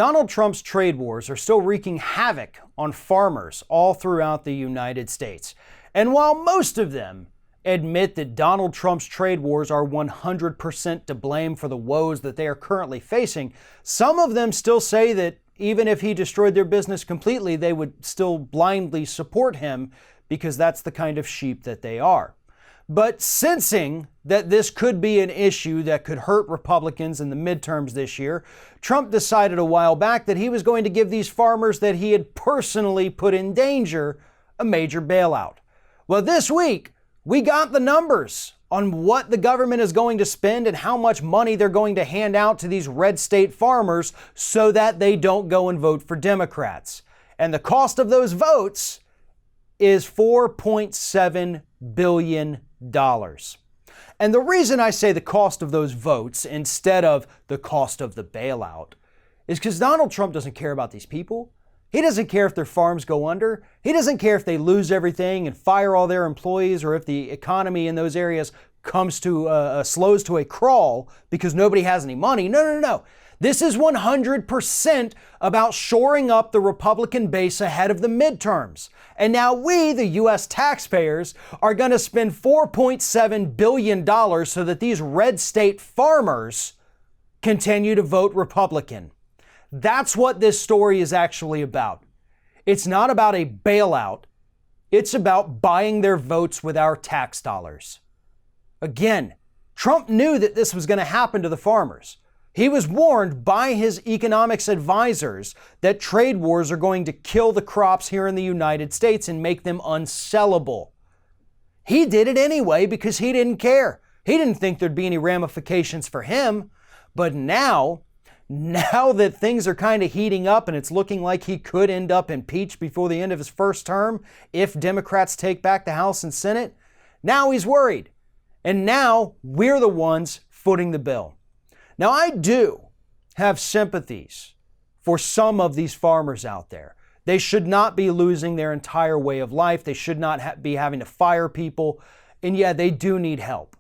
Donald Trump's trade wars are still wreaking havoc on farmers all throughout the United States. And while most of them admit that Donald Trump's trade wars are 100% to blame for the woes that they are currently facing, some of them still say that even if he destroyed their business completely, they would still blindly support him because that's the kind of sheep that they are. But sensing that this could be an issue that could hurt Republicans in the midterms this year, Trump decided a while back that he was going to give these farmers that he had personally put in danger a major bailout. Well, this week, we got the numbers on what the government is going to spend and how much money they're going to hand out to these red state farmers so that they don't go and vote for Democrats. And the cost of those votes is $4.7 billion. And the reason I say the cost of those votes instead of the cost of the bailout is because Donald Trump doesn't care about these people. He doesn't care if their farms go under. He doesn't care if they lose everything and fire all their employees or if the economy in those areas comes to slows to a crawl because nobody has any money. No. This is 100% about shoring up the Republican base ahead of the midterms. And now we, the U.S. taxpayers, are going to spend $4.7 billion so that these red state farmers continue to vote Republican. That's what this story is actually about. It's not about a bailout. It's about buying their votes with our tax dollars. Again, Trump knew that this was going to happen to the farmers. He was warned by his economics advisors that trade wars are going to kill the crops here in the United States and make them unsellable. He did it anyway because he didn't care. He didn't think there'd be any ramifications for him. But now that things are kind of heating up and it's looking like he could end up impeached before the end of his first term if Democrats take back the House and Senate, now he's worried. And now we're the ones footing the bill. Now, I do have sympathies for some of these farmers out there. They should not be losing their entire way of life. They should not be having to fire people. And yeah, they do need help.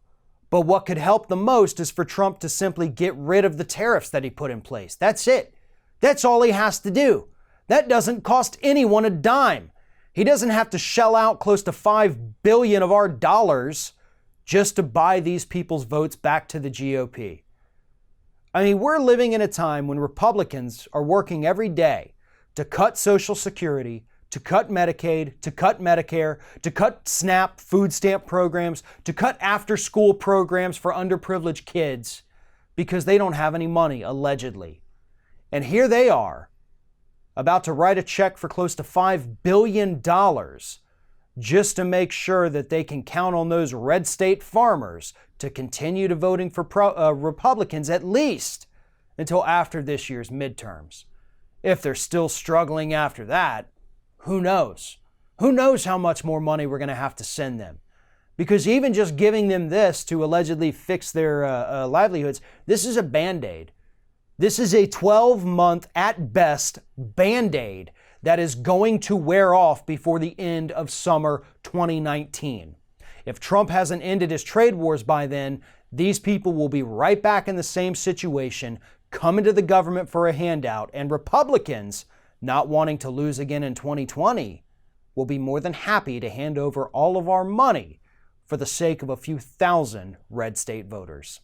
But what could help the most is for Trump to simply get rid of the tariffs that he put in place. That's it. That's all he has to do. That doesn't cost anyone a dime. He doesn't have to shell out close to $5 billion of our dollars just to buy these people's votes back to the GOP. I mean, we're living in a time when Republicans are working every day to cut Social Security, to cut Medicaid, to cut Medicare, to cut SNAP food stamp programs, to cut after-school programs for underprivileged kids because they don't have any money, allegedly. And here they are, about to write a check for close to $5 billion just to make sure that they can count on those red state farmers to continue to voting for Republicans at least until after this year's midterms. If they're still struggling after that, who knows? Who knows how much more money we're going to have to send them? Because even just giving them this to allegedly fix their livelihoods, this is a Band-Aid. This is a 12-month, at best, Band-Aid that is going to wear off before the end of summer 2019. If Trump hasn't ended his trade wars by then, these people will be right back in the same situation, coming to the government for a handout, and Republicans, not wanting to lose again in 2020, will be more than happy to hand over all of our money for the sake of a few thousand red state voters.